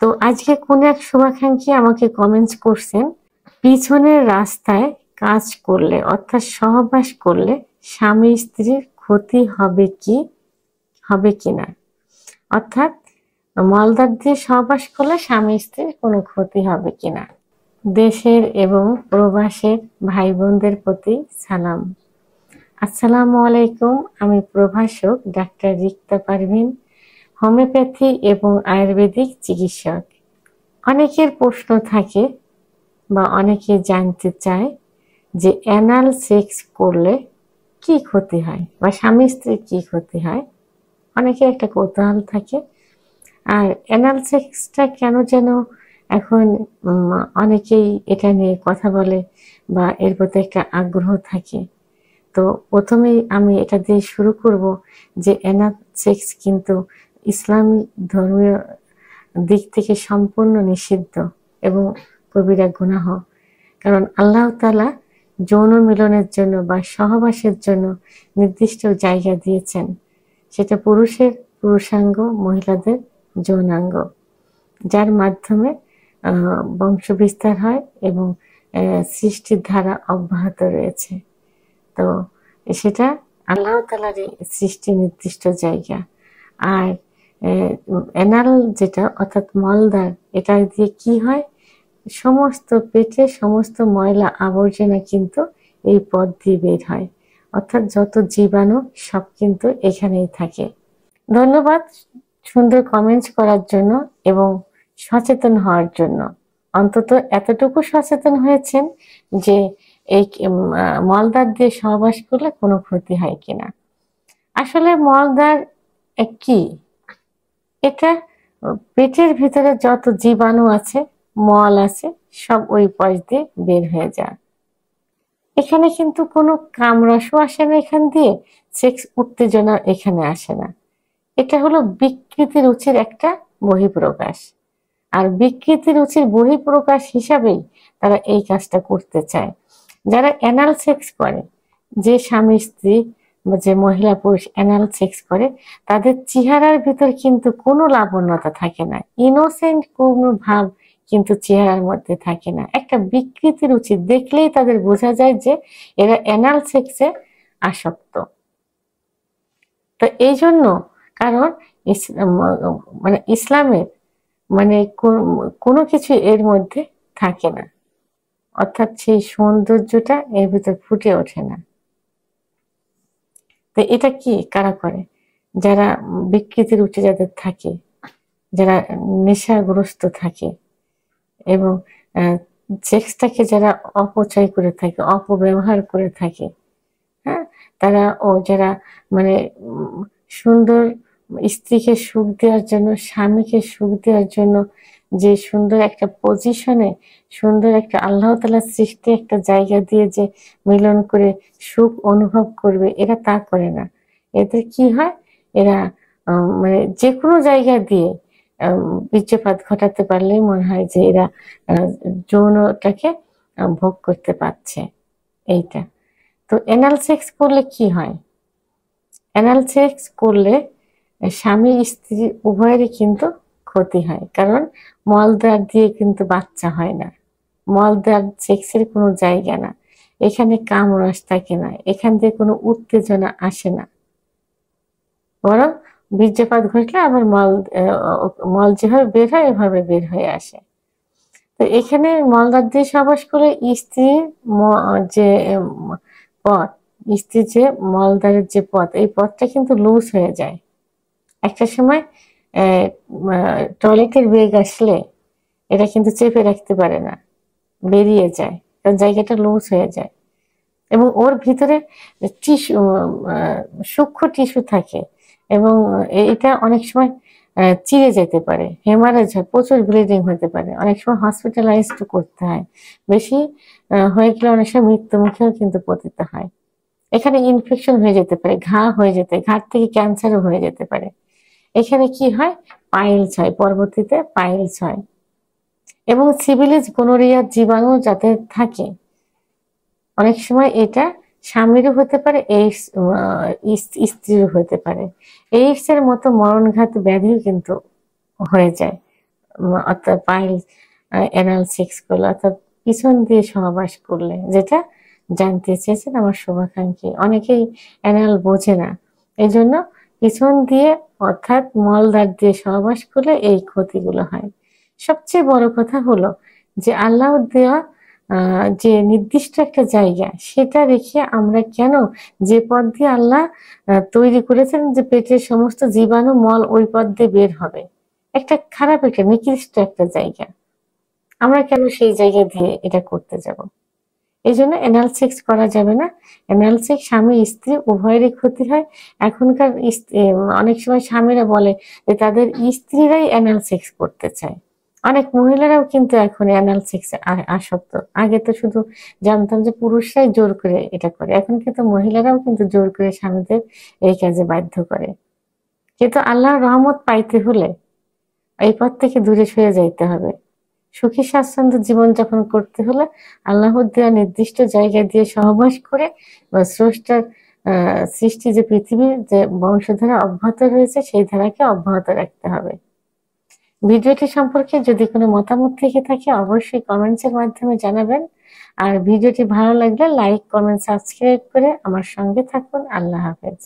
তো আজকে কোন এক শুভাকাঙ্ক্ষী আমাকে কমেন্টস করছেন, পিছনের রাস্তায় কাজ করলে অর্থাৎ সহবাস করলে স্বামী স্ত্রীর ক্ষতি হবে কিনা, অর্থাৎ মলদার দিয়ে সহবাস করলে স্বামী স্ত্রীর কোনো ক্ষতি হবে কিনা। দেশের এবং প্রবাসের ভাই বোনদের প্রতি সালাম। আসসালামু আলাইকুম। আমি প্রভাষক ডাক্তার রিক্তা পারভিন, হোমিওপ্যাথি এবং আয়ুর্বেদিক চিকিৎসক। অনেকের প্রশ্ন থাকে বা অনেকে জানতে চায় যে অ্যানাল সেক্স করলে কি ক্ষতি হয় বা স্বামী স্ত্রীর কি ক্ষতি হয়। অনেকের একটা কৌতূহল থাকে। আর অ্যানাল সেক্সটা কেন যেন এখন অনেকেই এটা নিয়ে কথা বলে বা এর প্রতি একটা আগ্রহ থাকে। তো প্রথমেই আমি এটা দিয়ে শুরু করব যে অ্যানাল সেক্স কিন্তু ইসলামী ধর্মীয় দিক থেকে সম্পূর্ণ নিষিদ্ধ এবং কবিরা গুনাহ। কারণ আল্লাহ তাআলা যৌন মিলনের জন্য বা সহবাসের জন্য নির্দিষ্ট জায়গা দিয়েছেন। সেটা পুরুষের পুরুষাঙ্গ, মহিলাদের যৌনাঙ্গ, যার মাধ্যমে বংশ বিস্তার হয় এবং সৃষ্টির ধারা অব্যাহত রয়েছে। তো সেটা আল্লাহ তাআলার সৃষ্টি নির্দিষ্ট জায়গা। আর অ্যানাল যেটা অর্থাৎ মলদ্বার, এটা দিয়ে কি হয়, সমস্ত পেটে সমস্ত ময়লা আবর্জনা কিন্তু এই পথ দিয়ে বের হয়, অর্থাৎ যত জীবাণু সব কিন্তু এখানেই থাকে। ধন্যবাদ সুন্দর কমেন্টস করার জন্য এবং সচেতন হওয়ার জন্য। অন্তত এতটুকু সচেতন হয়েছেন যে এই মলদ্বার দিয়ে সহবাস করলে কোনো ক্ষতি হয় কিনা। আসলে মলদ্বার কি? এটা পেটের ভিতরে যত জীবাণু আছে, মল আছে, সব ওই পাশ দিয়ে বের হয়ে যায়। এখানে কিন্তু কোনো কামরসও আসে না, এখান দিয়ে সেক্স উত্তেজনা এখানে আসে না। এটা হলো বিকৃতি রুচির একটা বহিঃপ্রকাশ। আর বিকৃতি রুচির বহিঃপ্রকাশ হিসাবেই তারা এই কাজটা করতে চায়। যারা অ্যানাল সেক্স করে, যে স্বামী স্ত্রী বা যে মহিলা পুরুষ অ্যানাল সেক্স করে, তাদের চেহারার ভিতর কিন্তু কোনো লাবণ্যতা থাকে না, ইনোসেন্ট কোনো ভাব কিন্তু চেহারার মধ্যে থাকে না। একটা বিকৃতি রুচি দেখলেই তাদের বোঝা যায় যে এরা অ্যানাল সেক্সে আসক্ত। তো এই জন্য, কারণ মানে ইসলামের মানে কোনো কিছু এর মধ্যে থাকে না, অর্থাৎ সেই সৌন্দর্যটা এর ভিতর ফুটে ওঠে না। তো এটা কি কারা করে? যারা বিকৃতি রুচি যাদের থাকে, যারা নেশাগ্রস্ত থাকে এবং সেক্সটাকে যারা অপচয় করে থাকে, অপব্যবহার করে থাকে, হ্যাঁ, তারা যারা মানে সুন্দর স্ত্রীকে সুখ দেওয়ার জন্য, স্বামীকে সুখ দেওয়ার জন্য যে সুন্দর একটা পজিশনে, সুন্দর একটা আল্লাহ তাআলার সৃষ্টি একটা জায়গা দিয়ে যে মিলন করে সুখ অনুভব করবে, এরা তা করে না। এদের কি হয়, এরা মানে যে কোনো জায়গা দিয়ে বীর্যপাত ঘটাতে পারলেই মনে হয় যে এরা যৌনটাকে ভোগ করতে পারছে। এইটা তো অ্যানাল সেক্স করলে কি হয়? অ্যানাল সেক্স করলে স্বামী স্ত্রী উভয়েরই কিন্তু ক্ষতি হয়, কারণ মলদ্বার দিয়ে কিন্তু বাচ্চা হয় না। মলদ্বার সেক্সের কোনো জায়গা না, এখানে কামরস থাকে না, এখান থেকে কোনো উত্তেজনা আসে না, বরং বীর্যপাত ঘটলে আবার মল যেভাবে বের হয় এভাবে বের হয়ে আসে। তো এখানে মলদ্বার দিয়ে সহবাস করে স্ত্রীর যে পথ, স্ত্রীর যে মলদ্বারের যে পথ, এই পথটা কিন্তু লুজ হয়ে যায়। একটা সময় টয়লেটের বেগ আসলে এটা কিন্তু চেপে রাখতে পারে না, বেরিয়ে যায়, কারণ জায়গাটা লুজ হয়ে যায়। এবং ওর ভিতরে টিস্যু, সূক্ষ্ম টিস্যু থাকে এবং এটা অনেক সময় চিড়ে যেতে পারে, হেমারেজ হয়, প্রচুর ব্লিডিং হতে পারে, অনেক সময় হসপিটালাইজড করতে হয়, বেশি হয়ে গেলে অনেক সময় মৃত্যু মুখেও কিন্তু পতিত হয়। এখানে ইনফেকশন হয়ে যেতে পারে, ঘা হয়ে যেতে, ঘাট থেকে ক্যান্সারও হয়ে যেতে পারে। এখানে কি হয়, পাইলস হয়, পরবর্তীতে পাইলস হয়। এবং সিফিলিস, গোনোরিয়ার জীবাণু যাতে থাকে, অনেক সময় এটা স্বামীরও হতে পারে, এইডস স্ত্রীরও হতে পারে। এইডস এর মতো মরণঘাত ব্যাধিও কিন্তু হয়ে যায় অর্থাৎ পাইল অ্যানাল সেক্স করলে, অর্থাৎ পিছন দিয়ে সহবাস করলে, যেটা জানতে চেয়েছেন আমার শুভাকাঙ্ক্ষী। অনেকেই অ্যানাল বোঝে না, এই জন্য পিছন দিয়ে অর্থাৎ মলদ্বার দিয়ে সহবাস করলে এই ক্ষতিগুলো হয়। সবচেয়ে বড় কথা হলো যে আল্লাহ দেওয়া যে নির্দিষ্ট একটা জায়গা, সেটা রেখে আমরা কেন, যে পথ দিয়ে আল্লাহ তৈরি করেছেন যে পেটের সমস্ত জীবাণু মল ওই পথ দিয়ে বের হবে, একটা খারাপ একটা নিকৃষ্ট একটা জায়গা, আমরা কেন সেই জায়গা দিয়ে এটা করতে যাব? এই জন্য অ্যানাল সেক্স করা যাবে না। অ্যানাল সেক্স স্বামী স্ত্রী উভয়েরই ক্ষতি হয়। এখনকার অনেক সময় স্বামীরা বলে যে তাদের স্ত্রীরাই অ্যানাল সেক্স করতে চায়। অনেক মহিলারাও কিন্তু এখন অ্যানাল সেক্সে আসক্ত। আগে তো শুধু জানতাম যে পুরুষরাই জোর করে এটা করে, এখন কিন্তু মহিলারাও কিন্তু জোর করে স্বামীদের এই কাজে বাধ্য করে। কিন্তু আল্লাহর রহমত পাইতে হলে এই পথ থেকে দূরে সরে যাইতে হবে। সুখী স্বাচ্ছন্দ্য জীবনযাপন করতে হলে আল্লাহর দেওয়া নির্দিষ্ট জায়গা দিয়ে সহবাস করে বা স্রষ্টার সৃষ্টি যে পৃথিবীর যে বংশধারা অব্যাহত রয়েছে সেই ধারাকে অব্যাহত রাখতে হবে। ভিডিওটি সম্পর্কে যদি কোনো মতামত থেকে থাকে অবশ্যই কমেন্টসের মাধ্যমে জানাবেন। আর ভিডিওটি ভালো লাগলে লাইক, কমেন্ট, সাবস্ক্রাইব করে আমার সঙ্গে থাকুন। আল্লাহ হাফেজ।